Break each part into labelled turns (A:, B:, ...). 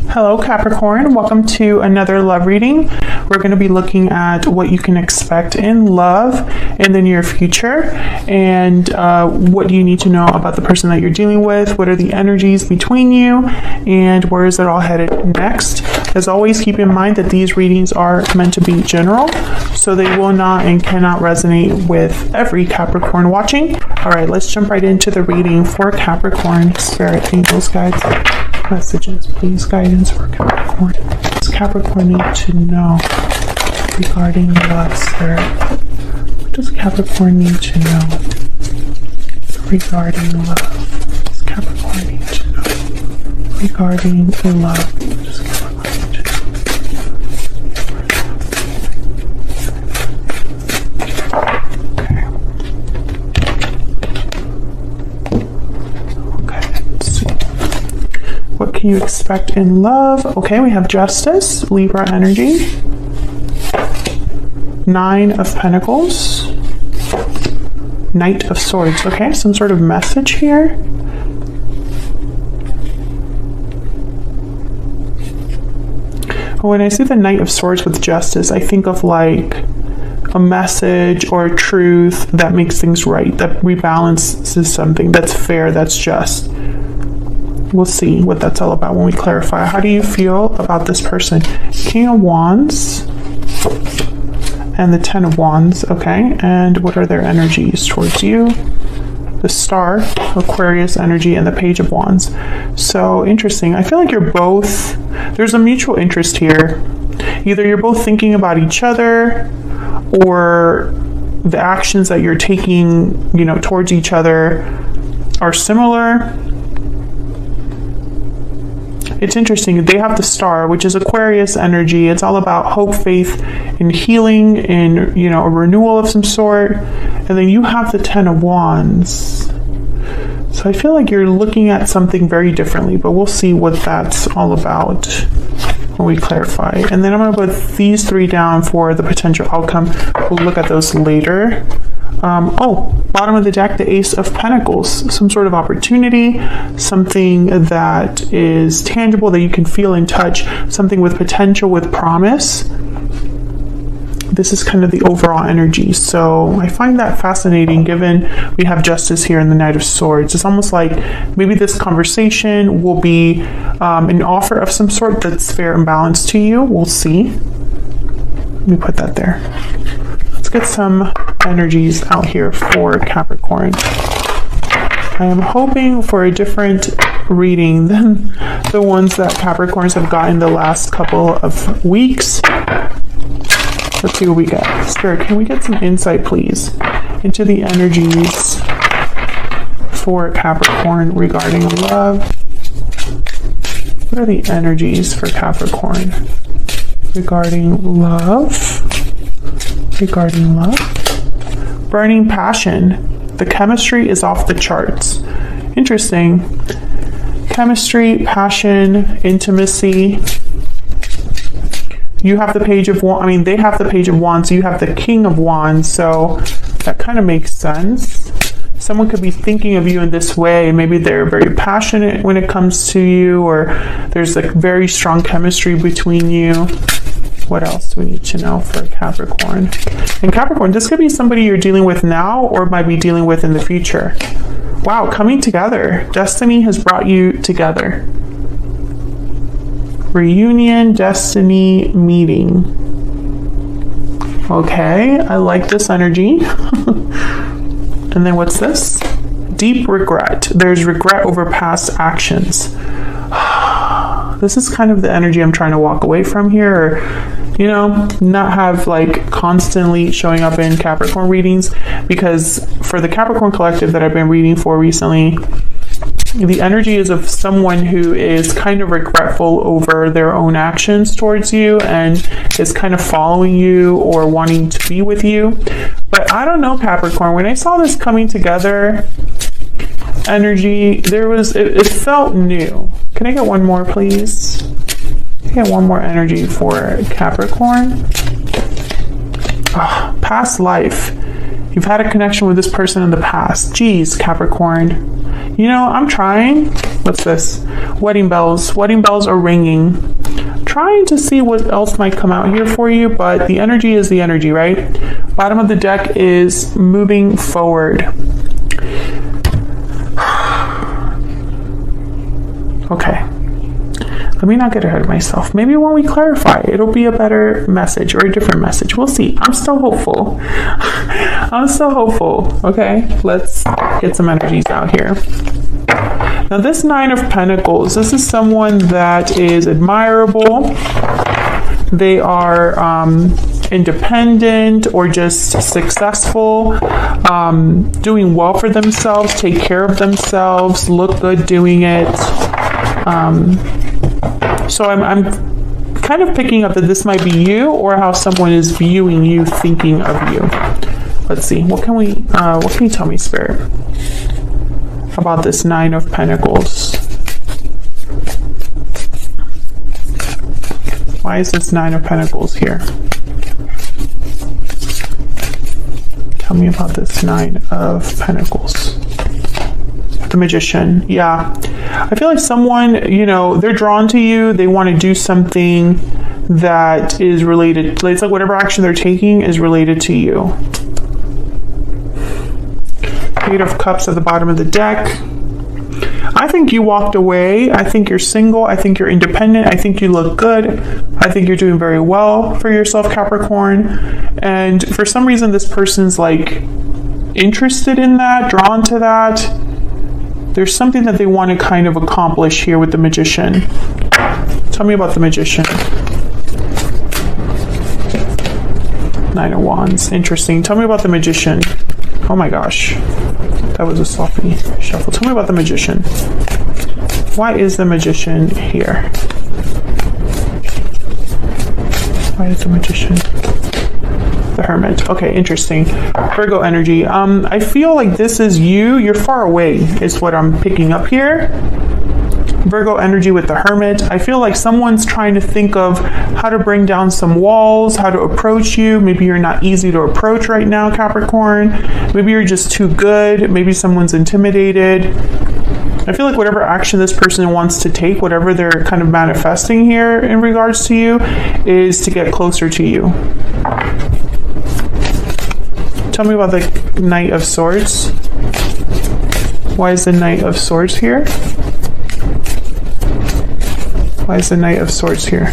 A: Hello Capricorn, welcome to another love reading. We're going to be looking at what you can expect in love in the near future and what do you need to know about the person that you're dealing with, what are the energies between you, and where is it all headed next. As always, keep in mind that these readings are meant to be general, so they will not and cannot resonate with every Capricorn watching. All right, let's jump right into the reading for Capricorn. Spirit, angels, guides, messages, please, guidance for Capricorn. What does Capricorn need to know regarding love, Spirit? What does Capricorn need to know regarding love? What does Capricorn need to know regarding love? What does Capricorn need to know? What can you expect in love? Okay, we have Justice, Libra energy, 9 of Pentacles, Knight of Swords. Okay, some sort of message here. When I see the Knight of Swords with Justice, I think of like a message or a truth that makes things right, that rebalances something, that's fair, that's just. We'll see what that's all about when we clarify. How do you feel about this person? King of Wands and the 10 of Wands. Okay, and what are their energies towards you? The Star, Aquarius energy, and the Page of Wands. So interesting. I feel like you're both, there's a mutual interest here. Either you're both thinking about each other, or the actions that you're taking, towards each other are similar. It's interesting. They have the Star, which is Aquarius energy. It's all about hope, faith, and healing, and a renewal of some sort. And then you have the 10 of Wands. So I feel like you're looking at something very differently, but we'll see what that's all about when we clarify. And then I'm going to put these 3 down for the potential outcome. We'll look at those later. Bottom of the deck, the Ace of Pentacles, some sort of opportunity, something that is tangible, that you can feel and touch, something with potential, with promise. This is kind of the overall energy. So I find that fascinating given we have Justice here in the Knight of Swords. It's almost like maybe this conversation will be an offer of some sort that's fair and balanced to you. We'll see. Let me put that there. Let's get some energies out here for Capricorn. I am hoping for a different reading than the ones that Capricorns have gotten the last couple of weeks. Let's see what we get. Spirit, can we get some insight, please, into the energies for Capricorn regarding love? What are the energies for Capricorn regarding love? Regarding love? Burning passion. The chemistry is off the charts. Interesting. Chemistry, passion, intimacy. You have the Page of Wands. They have the Page of Wands, so you have the King of Wands, so that kind of makes sense. Someone could be thinking of you in this way, and maybe they're very passionate when it comes to you, or there's like very strong chemistry between you. What else do we need to know for Capricorn? And Capricorn, this could be somebody you're dealing with now or might be dealing with in the future. Wow, coming together. Destiny has brought you together. Reunion, destiny, meeting. Okay, I like this energy. And then what's this? Deep regret. There's regret over past actions. This is kind of the energy I'm trying to walk away from here, or not have like constantly showing up in Capricorn readings, because for the Capricorn collective that I've been reading for recently, the energy is of someone who is kind of regretful over their own actions towards you and is kind of following you or wanting to be with you. But I don't know, Capricorn, when I saw this coming together energy, it felt new. Can I get one more, please? Can I get one more energy for Capricorn? Past life. You've had a connection with this person in the past. Geez, Capricorn. You know, I'm trying. What's this? Wedding bells. Wedding bells are ringing. Trying to see what else might come out here for you, but the energy is the energy, right? Bottom of the deck is moving forward. Okay. Let me not get ahead of myself. Maybe when we clarify, it'll be a better message or a different message. We'll see. I'm still hopeful. I'm still hopeful. Okay, let's get some energies out here. Now, this Nine of Pentacles, this is someone that is admirable. They are independent or just successful, doing well for themselves, take care of themselves, look good doing it. So I'm kind of picking up that this might be you, or how someone is viewing you, thinking of you. Let's see. What can you tell me, Spirit, about this Nine of Pentacles? Why is this Nine of Pentacles here? Tell me about this Nine of Pentacles. The Magician. Yeah. I feel like someone, you know, they're drawn to you. They want to do something that is related. It's like whatever action they're taking is related to you. Eight of Cups at the bottom of the deck. I think you walked away. I think you're single. I think you're independent. I think you look good. I think you're doing very well for yourself, Capricorn. And for some reason, this person's like interested in that, drawn to that. There's something that they want to kind of accomplish here with the Magician. Tell me about the Magician. Nine of Wands. Interesting. Tell me about the Magician. Oh my gosh. That was a sloppy shuffle. Tell me about the Magician. Why is the Magician here? Why is the Magician? The Hermit. Okay, interesting. Virgo energy. I feel like this is you. You're far away is what I'm picking up here. Virgo energy with the Hermit. I feel like someone's trying to think of how to bring down some walls, how to approach you. Maybe you're not easy to approach right now, Capricorn. Maybe you're just too good. Maybe someone's intimidated. I feel like whatever action this person wants to take, whatever they're kind of manifesting here in regards to you, is to get closer to you. Tell me about the Knight of Swords. Why is the Knight of Swords here? Why is the Knight of Swords here?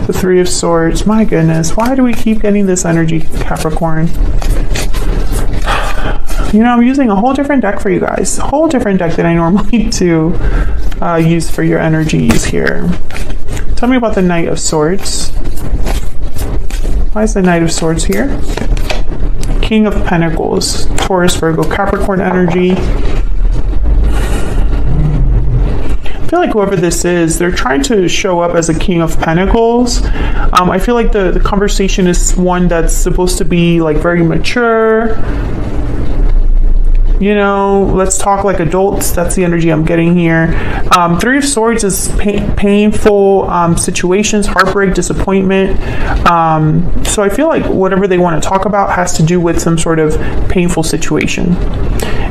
A: The Three of Swords. My goodness. Why do we keep getting this energy, Capricorn? You know, I'm using a whole different deck for you guys. A whole different deck than I normally do use for your energies here. Tell me about the Knight of Swords. Why is the Knight of Swords here? King of Pentacles. Taurus, Virgo, Capricorn energy. I feel like whoever this is, they're trying to show up as a King of Pentacles. I feel like the conversation is one that's supposed to be like very mature. You know, let's talk like adults. That's the energy I'm getting here. Three of Swords is painful situations, heartbreak, disappointment. So I feel like whatever they want to talk about has to do with some sort of painful situation.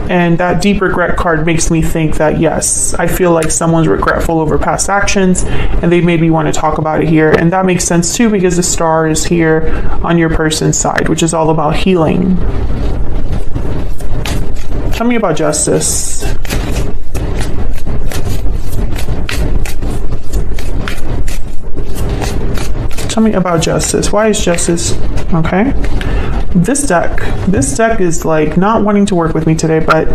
A: And that deep regret card makes me think that, yes, I feel like someone's regretful over past actions and they maybe want to talk about it here. And that makes sense too, because the star is here on your person's side, which is all about healing. Tell me about Justice. Tell me about Justice. Why is Justice? Okay. This deck is like not wanting to work with me today, but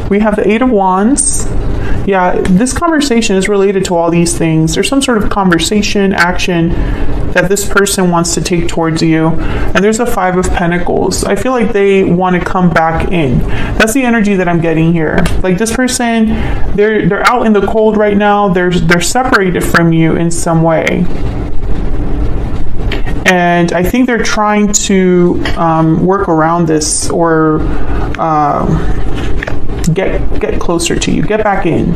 A: we have the Eight of Wands. Yeah, this conversation is related to all these things. There's some sort of conversation, action that this person wants to take towards you. And there's a Five of Pentacles. I feel like they want to come back in. That's the energy that I'm getting here. Like this person, they're out in the cold right now. They're separated from you in some way. And I think they're trying to work around this or get closer to you, get back in.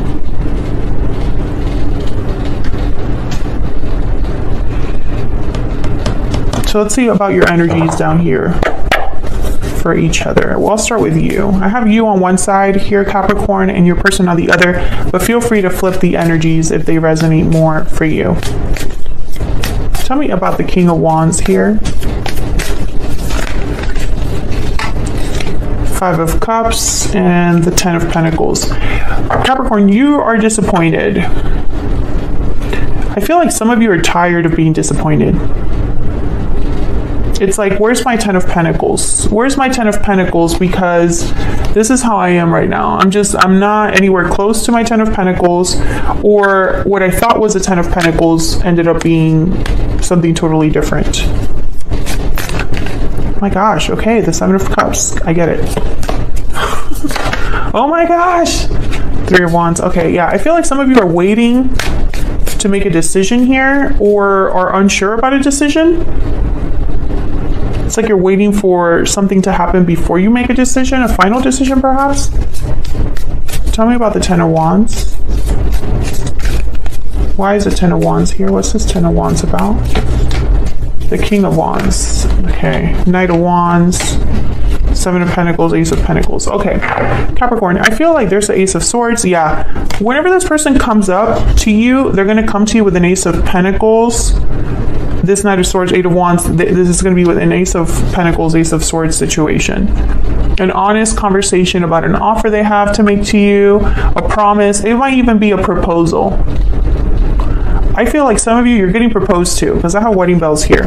A: So let's see about your energies down here. for each other? Well, I'll start with you. I have you on one side here, Capricorn, and your person on the other, but feel free to flip the energies if they resonate more for you. Tell me about the King of Wands here. Five of Cups and the Ten of Pentacles. Capricorn, you are disappointed. I feel like some of you are tired of being disappointed. It's like, where's my Ten of Pentacles? Where's my Ten of Pentacles? Because this is how I am right now. I'm not anywhere close to my Ten of Pentacles, or what I thought was a Ten of Pentacles ended up being something totally different. Oh my gosh, okay, the Seven of Cups. I get it. Oh my gosh. Three of Wands. Okay, yeah, I feel like some of you are waiting to make a decision here, or are unsure about a decision. It's like you're waiting for something to happen before you make a decision, a final decision perhaps. Tell me about the Ten of Wands. Why is the Ten of Wands here? What's this Ten of Wands about? The King of Wands. Okay. Knight of Wands. Seven of Pentacles, Ace of Pentacles. Okay. Capricorn, I feel like there's the Ace of Swords. Yeah. Whenever this person comes up to you, they're going to come to you with an Ace of Pentacles. This Knight of Swords, Eight of Wands, this is going to be with an Ace of Pentacles, Ace of Swords situation. An honest conversation about an offer they have to make to you, a promise. It might even be a proposal. I feel like some of you, you're getting proposed to, because I have wedding bells here.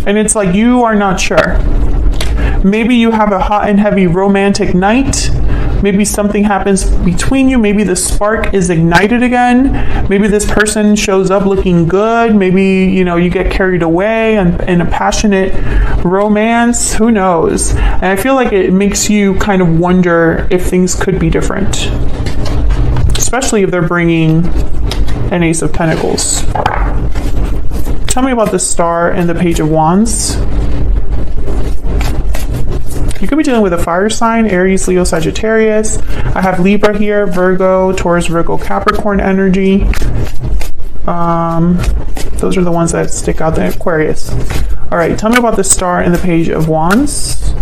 A: And it's like you are not sure. Maybe you have a hot and heavy romantic night. Maybe something happens between you. Maybe the spark is ignited again. Maybe this person shows up looking good. Maybe, you know, you get carried away in a passionate romance. Who knows? And I feel like it makes you kind of wonder if things could be different. Especially if they're bringing an Ace of Pentacles. Tell me about the Star and the Page of Wands. You could be dealing with a fire sign, Aries, Leo, Sagittarius. I have Libra here, Virgo, Taurus, Virgo, Capricorn energy. Those are the ones that stick out, the Aquarius. All right, tell me about the Star and the Page of Wands.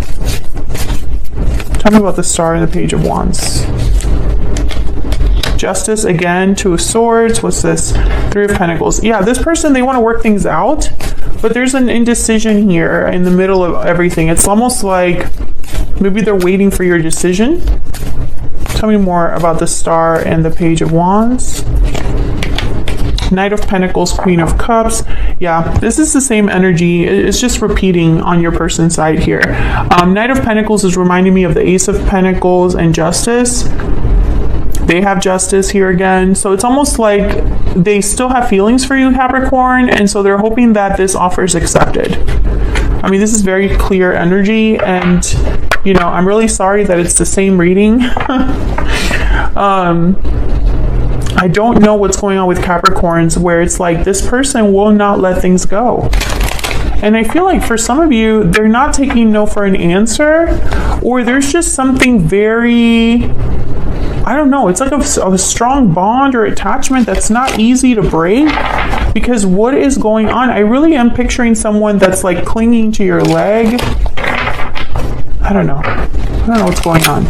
A: Tell me about the Star and the Page of Wands. Justice again, Two of Swords. What's this? Three of Pentacles. Yeah, this person, they want to work things out, but there's an indecision here in the middle of everything. It's almost like maybe they're waiting for your decision. Tell me more about the Star and the Page of Wands. Knight of Pentacles, Queen of Cups. Yeah, this is the same energy. It's just repeating on your person's side here. Knight of Pentacles is reminding me of the Ace of Pentacles and Justice. They have Justice here again. So it's almost like they still have feelings for you, Capricorn, and so they're hoping that this offer is accepted. I mean, this is very clear energy, and, you know, I'm really sorry that it's the same reading. I don't know what's going on with Capricorns, where it's like this person will not let things go. And I feel like for some of you, they're not taking no for an answer, or there's just something very, I don't know, it's like a strong bond or attachment that's not easy to break, because what is going on? I really am picturing someone that's like clinging to your leg. I don't know what's going on.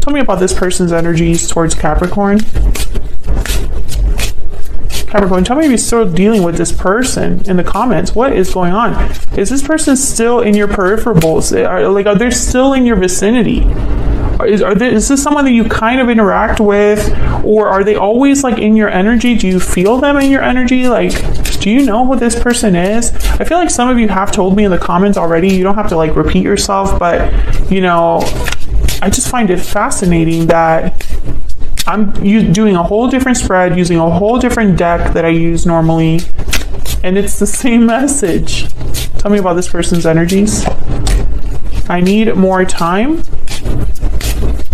A: Tell me about this person's energies towards Capricorn. Capricorn, tell me if you're still dealing with this person in the comments. What is going on? Is this person still in your peripherals? Are they still in your vicinity? Is this someone that you kind of interact with, or are they always like in your energy? Do you feel them in your energy? Like, do you know who this person is? I feel like some of you have told me in the comments already. You don't have to like repeat yourself, but you know, I just find it fascinating that I'm doing a whole different spread, using a whole different deck that I use normally, and it's the same message. Tell me about this person's energies. I need more time.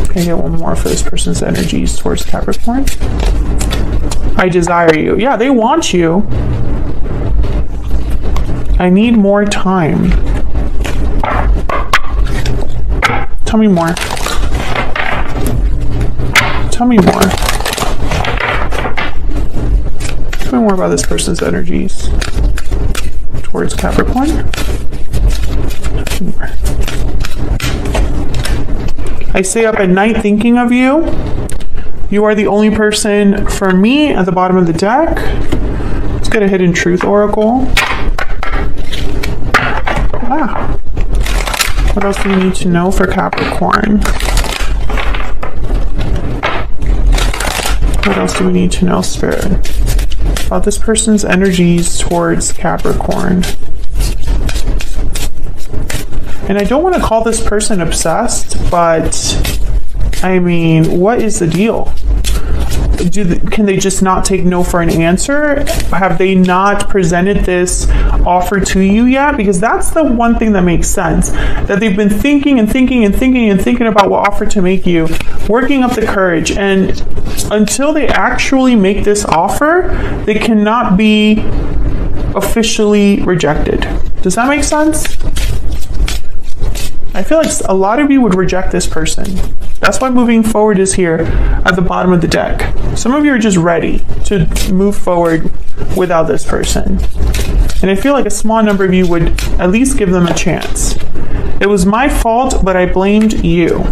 A: Can I get one more for this person's energies towards Capricorn? I desire you. Yeah, they want you. I need more time. Tell me more. Tell me more. Tell me more about this person's energies towards Capricorn. I stay up at night thinking of you. You are the only person for me at the bottom of the deck. Let's get a hidden truth oracle. Ah. What else do we need to know for Capricorn? What else do we need to know, Spirit, about this person's energies towards Capricorn? And I don't want to call this person obsessed, but I mean, what is the deal? Can they just not take no for an answer? Have they not presented this offer to you yet? Because that's the one thing that makes sense. That they've been thinking and thinking and thinking and thinking about what offer to make you, working up the courage. And until they actually make this offer, they cannot be officially rejected. Does that make sense? I feel like a lot of you would reject this person. That's why moving forward is here at the bottom of the deck. Some of you are just ready to move forward without this person. And I feel like a small number of you would at least give them a chance. It was my fault, but I blamed you.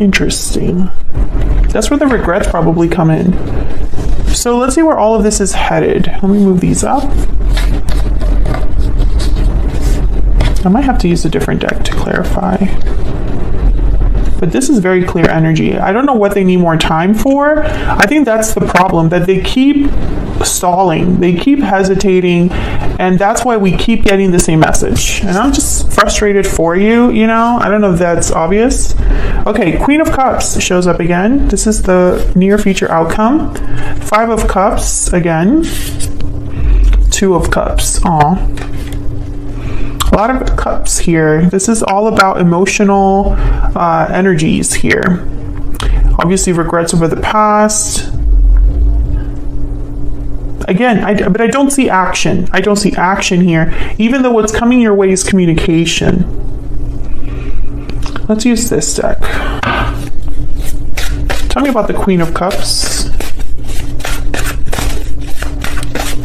A: Interesting. That's where the regrets probably come in. So let's see where all of this is headed. Let me move these up. I might have to use a different deck to clarify. But this is very clear energy. I don't know what they need more time for. I think that's the problem, that they keep stalling. They keep hesitating, and that's why we keep getting the same message. And I'm just frustrated for you, you know? I don't know if that's obvious. Okay, Queen of Cups shows up again. This is the near future outcome. 5 of Cups again. 2 of Cups. Aw. A lot of cups here. This is all about emotional energies here. Obviously, regrets over the past. Again, but I don't see action. I don't see action here, even though what's coming your way is communication. Let's use this deck. Tell me about the Queen of Cups.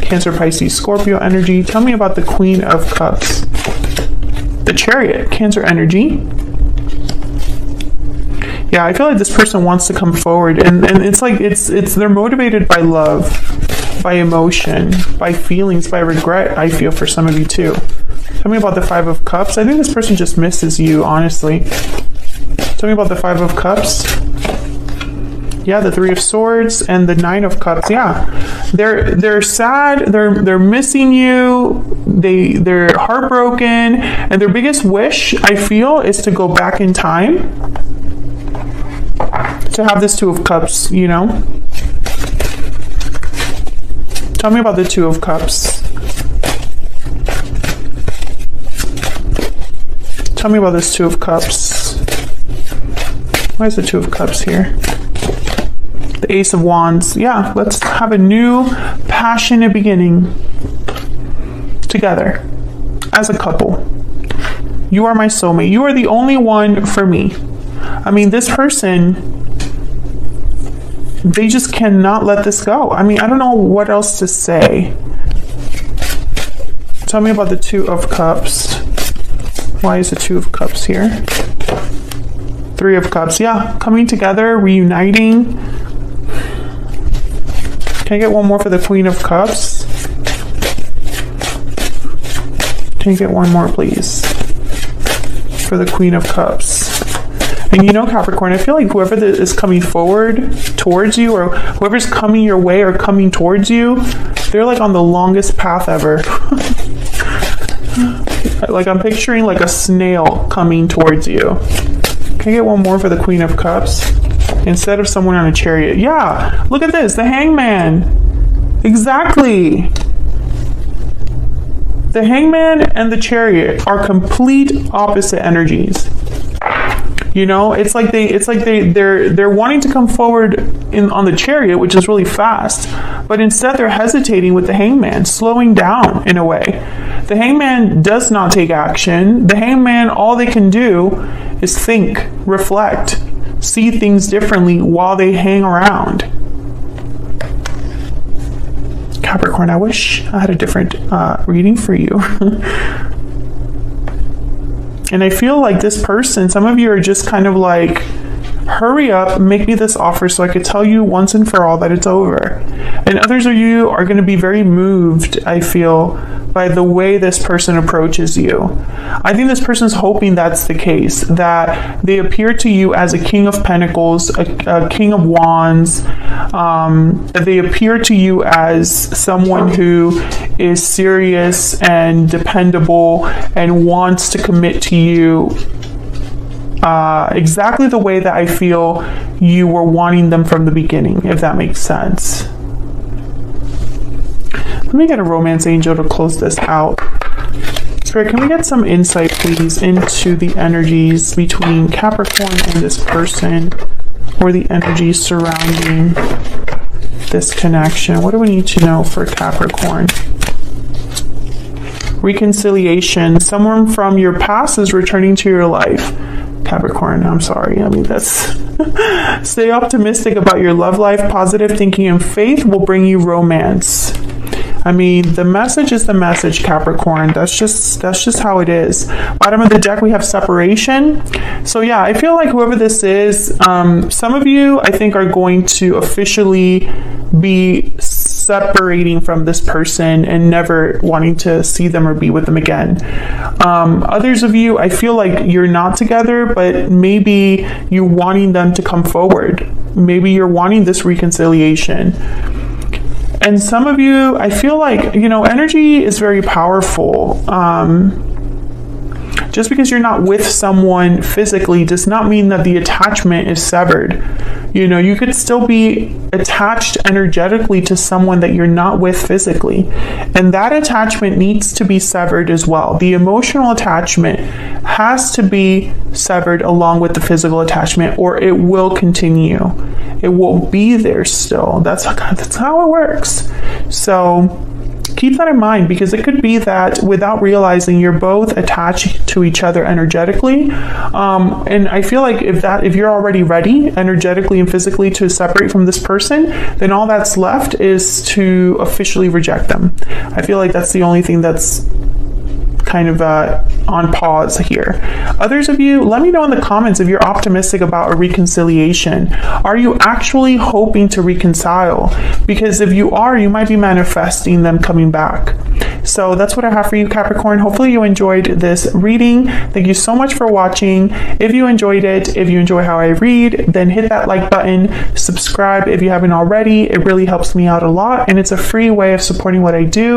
A: Cancer, Pisces, Scorpio energy. Tell me about the Queen of Cups. The Chariot, Cancer energy. Yeah, I feel like this person wants to come forward, and it's like they're motivated by love, by emotion, by feelings, by regret. I feel for some of you too. Tell me about the 5 of Cups. I think this person just misses you, honestly. Tell me about the 5 of Cups. Yeah, the 3 of Swords and the 9 of Cups. Yeah, they're sad. They're missing you. They're heartbroken, and their biggest wish, I feel, is to go back in time to have this 2 of Cups. You know. Tell me about the 2 of Cups. Tell me about this 2 of Cups. Why is the 2 of Cups here? The Ace of Wands. Yeah, let's have a new passionate beginning together as a couple. You are my soulmate. You are the only one for me. I mean, this person, they just cannot let this go. I mean, I don't know what else to say. Tell me about the 2 of Cups. Why is the 2 of Cups here? 3 of Cups. Yeah, coming together, reuniting. Can I get one more for the Queen of Cups? Can you get one more, please? For the Queen of Cups. And you know, Capricorn, I feel like whoever is coming forward towards you, or whoever's coming your way or coming towards you, they're like on the longest path ever. Like I'm picturing like a snail coming towards you. Can I get one more for the Queen of Cups? Instead of someone on a chariot. Yeah, look at this, the Hangman. Exactly. The Hangman and the Chariot are complete opposite energies. You know, it's like they're wanting to come forward on the Chariot, which is really fast, but instead they're hesitating with the Hangman, slowing down in a way. The Hangman does not take action. The Hangman, all they can do is think, reflect, see things differently while they hang around. Capricorn, I wish I had a different reading for you. And I feel like this person, some of you are just kind of like, hurry up, make me this offer so I could tell you once and for all that it's over. And others of you are going to be very moved, I feel, by the way this person approaches you. I think this person's hoping that's the case, that they appear to you as a king of pentacles, a king of wands, that they appear to you as someone who is serious and dependable and wants to commit to you exactly the way that I feel you were wanting them from the beginning, if that makes sense. Let me get a romance angel to close this out. Spirit, can we get some insight, please, into the energies between Capricorn and this person, or the energies surrounding this connection? What do we need to know for Capricorn? Reconciliation. Someone from your past is returning to your life. Capricorn, I'm sorry. I mean, that's... Stay optimistic about your love life. Positive thinking and faith will bring you romance. I mean, the message is the message, Capricorn. That's just how it is. Bottom of the deck, we have separation. So yeah, I feel like whoever this is, some of you, I think, are going to officially be separating from this person and never wanting to see them or be with them again. Others of you, I feel like you're not together, but maybe you're wanting them to come forward. Maybe you're wanting this reconciliation. And some of you, I feel like, you know, energy is very powerful. Just because you're not with someone physically does not mean that the attachment is severed. You know, you could still be attached energetically to someone that you're not with physically. And that attachment needs to be severed as well. The emotional attachment has to be severed along with the physical attachment, or it will continue. It will be there still. That's how it works. So keep that in mind, because it could be that without realizing you're both attached to each other energetically. And I feel like if you're already ready energetically and physically to separate from this person, then all that's left is to officially reject them. I feel like that's the only thing that's kind of on pause here. Others of you, let me know in the comments if you're optimistic about a reconciliation. Are you actually hoping to reconcile? Because if you are, you might be manifesting them coming back. So that's what I have for you, Capricorn. Hopefully you enjoyed this reading. Thank you so much for watching. If you enjoyed it, if you enjoy how I read, then hit that like button, subscribe if you haven't already. It really helps me out a lot, and it's a free way of supporting what I do.